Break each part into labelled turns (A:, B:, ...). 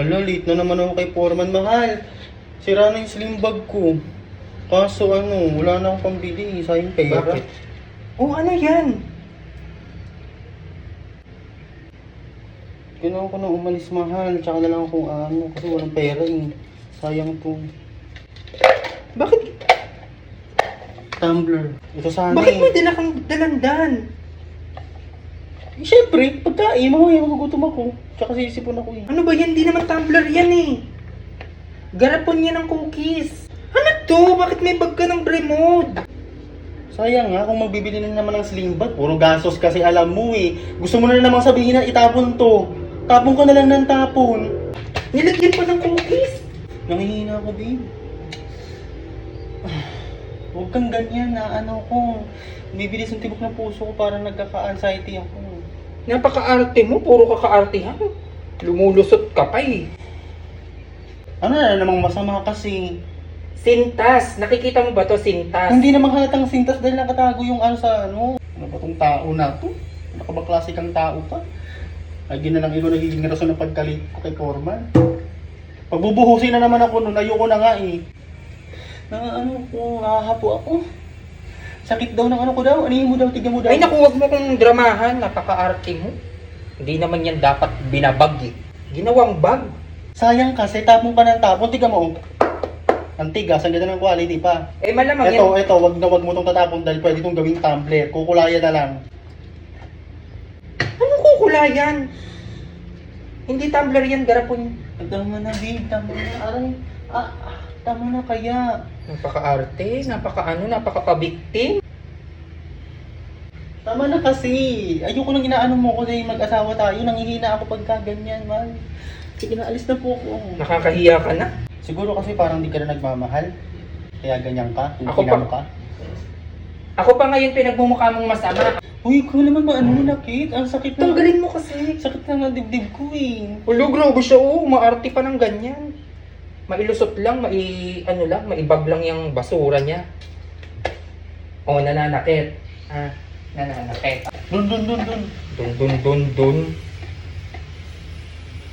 A: Wala, late na naman ako kay Foreman. Mahal, sira na yung sling bag ko. Kaso wala na akong pambili. Sayang pera.
B: Bakit? Oh, ano yan?
A: Kailangan ko na umalis, mahal. Tsaka na lang kung kasi walang pera eh. Sayang to.
B: Bakit?
A: Tumbler. Ito sana
B: Bakit
A: eh.
B: may dala kang dalandan?
A: Siyempre, pagkain, mamaya magugutom ako. Tsaka sisipon ako eh.
B: Ano ba yan? Di naman tumbler yan eh. Garapon yan ng cookies. Ano to? Bakit may bag ka ng remote?
A: Sayang nga kung magbibili na naman ng sling bag. Puro gastos kasi alam mo eh. Gusto mo na namang sabihin na itapon to. Tapon ka na lang ng tapon.
B: Nilagyan pa ng cookies.
A: Nangihina ako, babe. Huwag kang ganyan na ko. Bibilis ang tibok ng puso ko para nagkaka-anxiety ako.
B: Napaka-arte mo. Puro kaka-artehan. Lumulusot ka pa eh.
A: Ano na namang masama kasi?
B: Sintas. Nakikita mo ba to, sintas?
A: Hindi namang halatang sintas dahil nakatago yung sa Ano ba tong tao na to? Nakabaklasik ang tao pa. Lagi na lang ikaw nagiging rason ng pagkalit ko kay Foreman. Pagbubuhusin na naman ako nun, ayoko na nga eh. Nahahapo ako. Sakit daw ng ko daw, anihin mo daw, tignan mo daw.
B: Ay naku, wag mo kong dramahan. Napaka-arte mo. Hindi naman yan dapat binabag eh. Ginawang bag.
A: Sayang kasi, tapon pa ng tapon, tignan mo. Ang tigas, ang ganda ng quality pa.
B: Eh malamang
A: Ito, wag mo itong tatapon dahil pwede itong gawing tumbler. Kukulayan na lang.
B: Anong kukulayan? Hindi tumbler yan, garapon.
A: Tama na, babe. Tama na. Aray. Tama na kaya.
B: Napaka-arte, napaka-pabiktim.
A: Tama na kasi. Ayoko nang inaano mo ko dahil mag-asawa tayo. Nangihina ako pagka ganyan, man. Sige na, alis na po ako.
B: Nakakahiya ka na.
A: Siguro kasi parang di ka na nagmamahal. Kaya ganyan ka.
B: Ako
A: Kinamo
B: pa.
A: ka.
B: Ako pa ngayon pinagmumukha mong masama.
A: Uy, ko naman nakit. Ang sakit na.
B: Tanggalin mo kasi.
A: Sakit na ng dibdib ko eh.
B: Ulo, grabe siya maarte pa ng ganyan. Mailusot lang, maibag lang yung basura niya. Nananakit. Nananakit.
A: Dun.
B: Dun.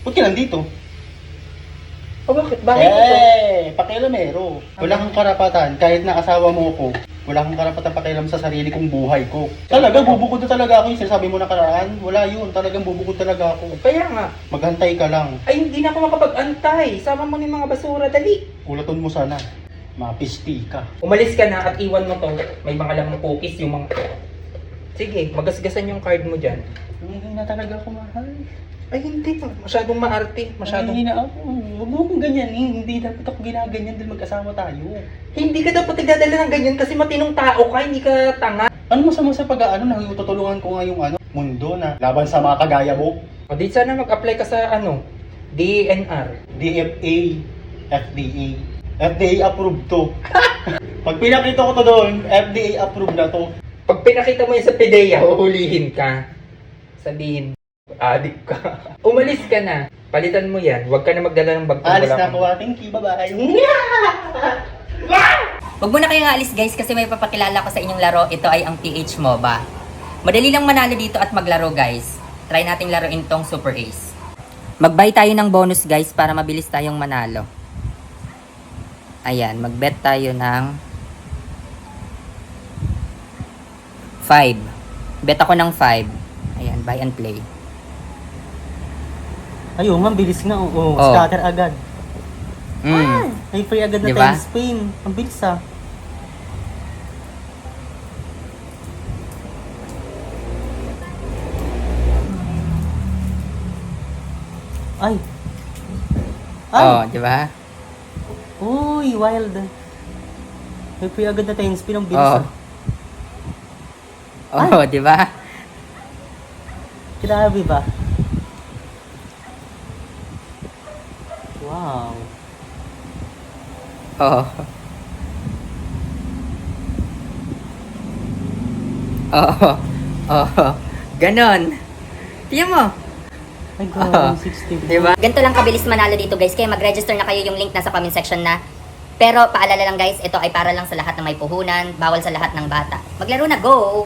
A: Ba't ka nandito?
B: Bakit? Bakit ito?
A: Pakialamero. Wala kang karapatan. Kahit na asawa mo ko, wala kang karapatan pakialam sa sarili kong buhay ko. Talaga, bubukod na talaga ako. Yung sinasabi mo nakaraan, wala yun. Talagang bubukod talaga ako.
B: Kaya nga.
A: Maghantay ka lang.
B: Ay, hindi na ako makapag-antay. Sama mo ng mga basura, dali.
A: Ulaton mo sana. Mapisti ka.
B: Umalis ka na at iwan mo to. May mga lamang cookies yung mga... Sige, magasgasan yung card mo dyan.
A: Nangihina talaga ako, mahal.
B: Ay, hindi. Masyadong maarte. Masyadong...
A: Nangihina ako. Huwag mo akong ganyanin. Hindi dapat ako ginaganyan dahil mag-asawa tayo.
B: Hindi ka dapat nagdadala ng ganyan kasi matinong tao ka, hindi ka tanga.
A: Ano masama sa tutulungan ko nga yung mundo na laban sa mga kagaya mo?
B: O di sana mag-apply ka sa DNR.
A: DFA, FDA. FDA approved to. Pag pinakita ko to doon, FDA approved na to.
B: Pag pinakita mo yan sa PDEA, huhulihin ka. Sabihin, adik ka. Umalis ka na. Palitan mo yan. Huwag ka na magdala ng bag.
A: Alis na ako. Thank you. Bye-bye.
C: Huwag muna kayong alis guys kasi may papakilala ko sa inyong laro. Ito ay ang PH MOBA. Madali lang manalo dito at maglaro guys. Try nating laruin tong Super Ace. Mag-buy tayo ng bonus guys para mabilis tayong manalo. Ayan, mag-bet tayo ng 5. Bet ako ng 5. Ayan, buy and play.
A: Ayun, ma'am, bilis nga. Oo,
C: Oh.
A: scatter agad. Ay, free agad na
C: Diba?
A: 10 spin. Ang bilis ah. Ay.
C: Oh, di ba?
A: Uy, wild. May free agad na 10 spin. Ang bilis
C: Oh.
A: ah.
C: Oh, di ba?
A: Grabe ba? Wow.
C: Oh. Oh. Oh. Ganon. Tingnan mo.
A: Ay, God, 60.
C: Diba?
D: Ganito lang kabilis manalo dito guys, kaya mag-register na kayo, yung link nasa comment section na. Pero paalala lang guys, ito ay para lang sa lahat ng may puhunan, bawal sa lahat ng bata. Maglaro na, go!